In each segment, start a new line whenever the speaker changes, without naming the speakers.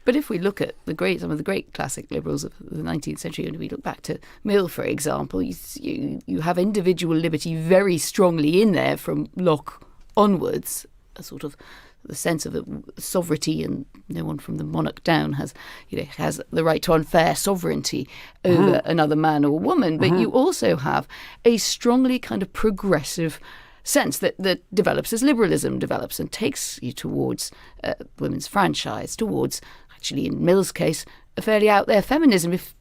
But if we look at some of the great classic liberals of the 19th century, and we look back to Mill, for example, you have individual liberty very strongly in there from Locke onwards, a sort of the sense of sovereignty, and no one from the monarch down has the right to unfair sovereignty over another man or woman. But you also have a strongly kind of progressive sense that develops as liberalism develops and takes you towards women's franchise, towards, actually in Mill's case, a fairly out there feminism. If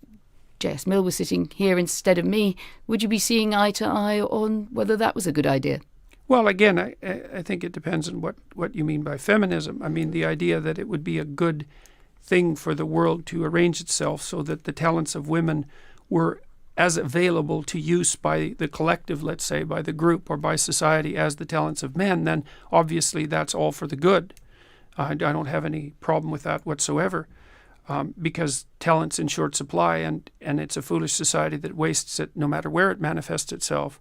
J.S. Mill was sitting here instead of me, would you be seeing eye to eye on whether that was a good idea?
Well, again, I think it depends on what you mean by feminism. I mean, the idea that it would be a good thing for the world to arrange itself so that the talents of women were as available to use by the collective, let's say, by the group or by society as the talents of men, then obviously that's all for the good. I don't have any problem with that whatsoever, because talent's in short supply, and it's a foolish society that wastes it no matter where it manifests itself.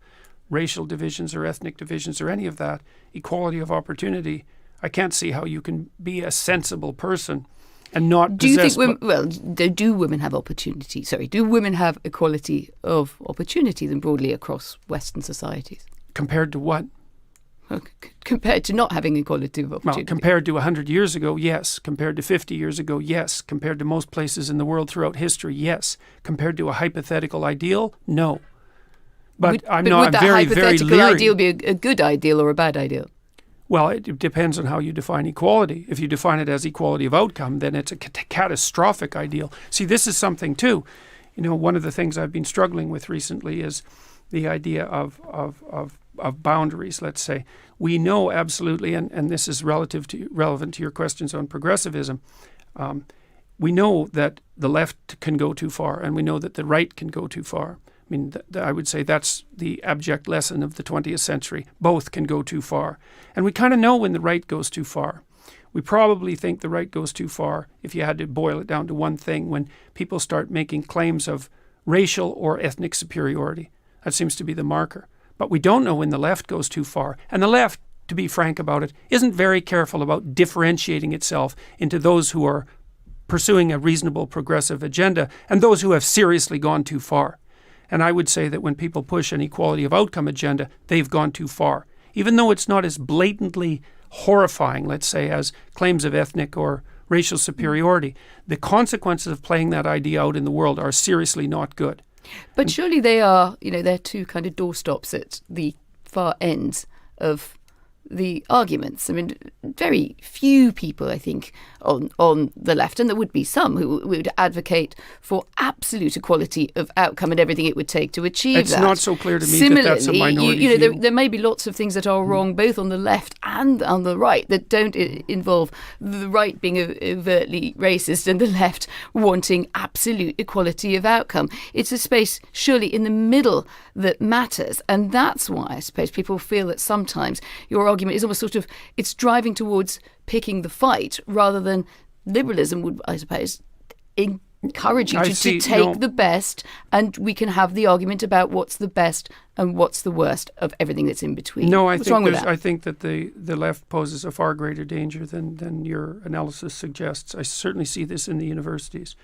Racial divisions or ethnic divisions or any of that, equality of opportunity. I can't see how you can be a sensible person and not
do
possess...
you think do women have opportunity? Sorry, do women have equality of opportunity then broadly across Western societies?
Compared to what?
Well, compared to not having equality of opportunity.
Well, compared to 100 years ago, yes. Compared to 50 years ago, yes. Compared to most places in the world throughout history, yes. Compared to a hypothetical ideal, no. But I'm very, very leery. Would that hypothetical
ideal be a good ideal or a bad ideal?
Well, it depends on how you define equality. If you define it as equality of outcome, then it's a catastrophic ideal. See, this is something too. One of the things I've been struggling with recently is the idea of boundaries, let's say. We know absolutely, and this is relevant to your questions on progressivism, we know that the left can go too far, and we know that the right can go too far. I mean, I would say that's the abject lesson of the 20th century. Both can go too far. And we kind of know when the right goes too far. We probably think the right goes too far, if you had to boil it down to one thing, when people start making claims of racial or ethnic superiority. That seems to be the marker. But we don't know when the left goes too far. And the left, to be frank about it, isn't very careful about differentiating itself into those who are pursuing a reasonable progressive agenda and those who have seriously gone too far. And I would say that when people push an equality of outcome agenda, they've gone too far. Even though it's not as blatantly horrifying, let's say, as claims of ethnic or racial superiority, the consequences of playing that idea out in the world are seriously not good.
But surely they are, they're two kind of doorstops at the far ends of the arguments. I mean, very few people, I think, on the left, and there would be some who would advocate for absolute equality of outcome and everything it would take to achieve
it's
that.
It's not so clear to me
Similarly,
that that's a minority view.
There may be lots of things that are wrong both on the left and on the right that don't involve the right being overtly racist and the left wanting absolute equality of outcome. It's a space surely in the middle that matters, and that's why I suppose people feel that sometimes your argument is almost sort of, it's driving towards picking the fight rather than liberalism would, I suppose, encourage you to take the best, and we can have the argument about what's the best and what's the worst of everything that's in between.
No,
I
think that the left poses a far greater danger than your analysis suggests. I certainly see this in the universities.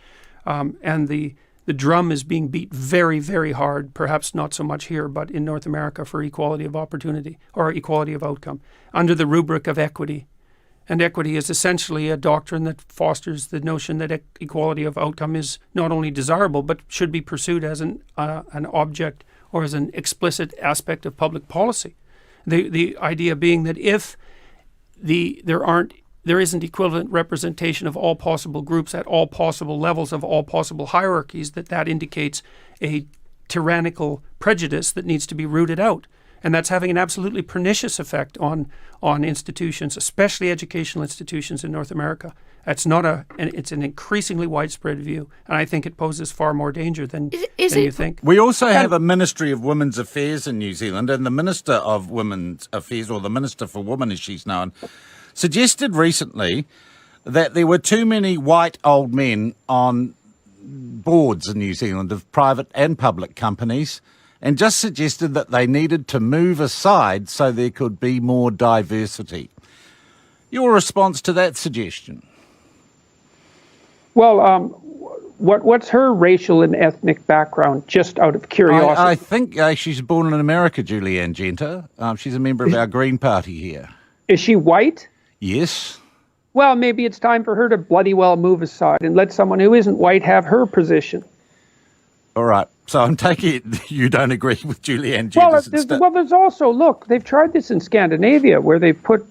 And the drum is being beat very, very hard, perhaps not so much here, but in North America, for equality of opportunity or equality of outcome under the rubric of equity. And equity is essentially a doctrine that fosters the notion that equality of outcome is not only desirable, but should be pursued as an object or as an explicit aspect of public policy. The idea being that if there isn't equivalent representation of all possible groups at all possible levels of all possible hierarchies, that indicates a tyrannical prejudice that needs to be rooted out. And that's having an absolutely pernicious effect on institutions, especially educational institutions in North America. It's an increasingly widespread view, and I think it poses far more danger than you think.
We also have a Ministry of Women's Affairs in New Zealand, and the Minister of Women's Affairs, or the Minister for Women as she's known, suggested recently that there were too many white old men on boards in New Zealand of private and public companies, and just suggested that they needed to move aside so there could be more diversity. Your response to that suggestion?
Well, what's her racial and ethnic background, just out of curiosity?
I think she's born in America, Julianne Genter. She's a member of our Green Party here.
Is she white?
Yes.
Well, maybe it's time for her to bloody well move aside and let someone who isn't white have her position.
All right. So I'm taking it you don't agree with Julianne Genter.
Well, there's also, look, they've tried this in Scandinavia where they've put,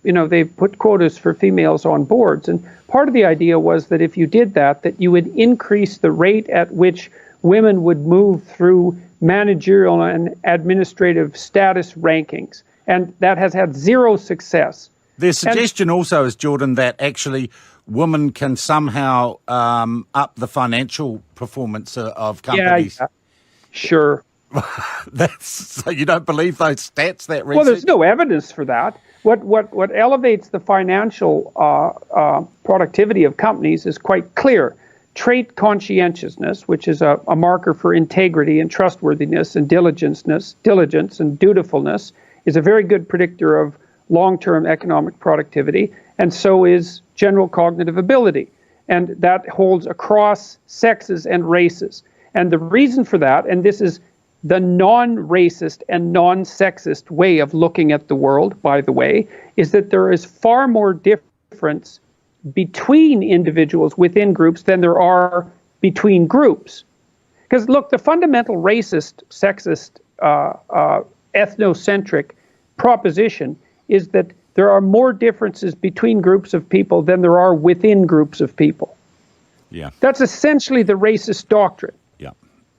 they've put quotas for females on boards. And part of the idea was that if you did that, that you would increase the rate at which women would move through managerial and administrative status rankings. And that has had zero success.
Their suggestion also is, Jordan, that actually women can somehow up the financial performance of companies.
Yeah. Sure.
So you don't believe those stats, that research?
Well, there's no evidence for that. What elevates the financial productivity of companies is quite clear. Trait conscientiousness, which is a marker for integrity and trustworthiness and diligence and dutifulness, is a very good predictor of long-term economic productivity, and so is general cognitive ability. And that holds across sexes and races. And the reason for that, and this is the non-racist and non-sexist way of looking at the world, by the way, is that there is far more difference between individuals within groups than there are between groups. Because look, the fundamental racist, sexist, ethnocentric proposition is that there are more differences between groups of people than there are within groups of people.
Yeah.
That's essentially the racist doctrine.
Yeah.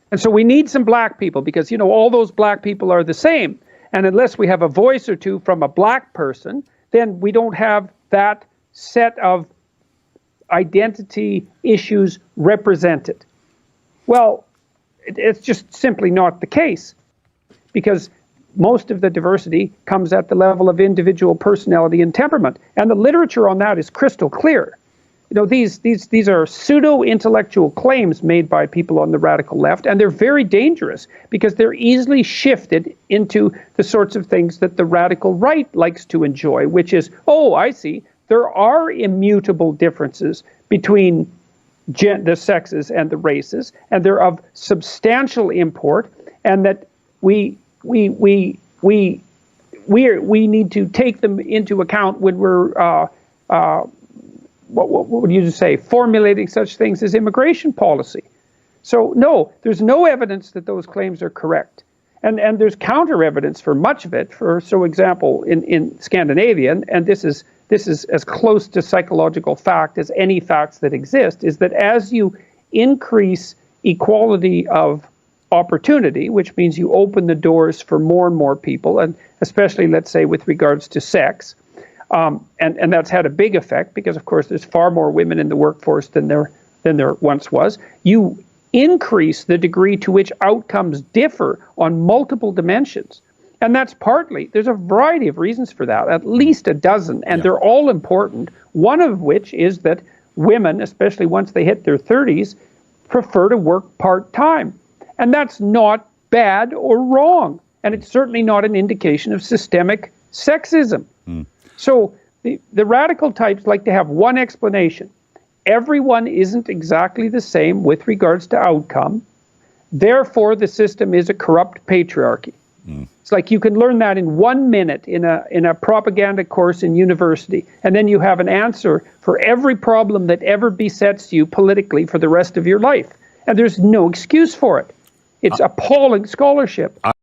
And so we need some black people because, all those black people are the same. And unless we have a voice or two from a black person, then we don't have that set of identity issues represented. Well, it's just simply not the case, because most of the diversity comes at the level of individual personality and temperament. And the literature on that is crystal clear. These are pseudo-intellectual claims made by people on the radical left, and they're very dangerous because they're easily shifted into the sorts of things that the radical right likes to enjoy, which is, oh, I see, there are immutable differences between the sexes and the races, and they're of substantial import, and that we need to take them into account when we're what would you say, formulating such things as immigration policy. So no, there's no evidence that those claims are correct. And there's counter evidence for much of it. For example, in Scandinavia, and this is as close to psychological fact as any facts that exist, is that as you increase equality of opportunity, which means you open the doors for more and more people, and especially, let's say, with regards to sex, and that's had a big effect because, of course, there's far more women in the workforce than there once was. You increase the degree to which outcomes differ on multiple dimensions. And that's partly, there's a variety of reasons for that, at least a dozen, and they're all important, one of which is that women, especially once they hit their 30s, prefer to work part-time. And that's not bad or wrong. And it's certainly not an indication of systemic sexism. So the radical types like to have one explanation. Everyone isn't exactly the same with regards to outcome. Therefore, the system is a corrupt patriarchy. It's like you can learn that in 1 minute in a propaganda course in university, and then you have an answer for every problem that ever besets you politically for the rest of your life. And there's no excuse for it. It's appalling scholarship.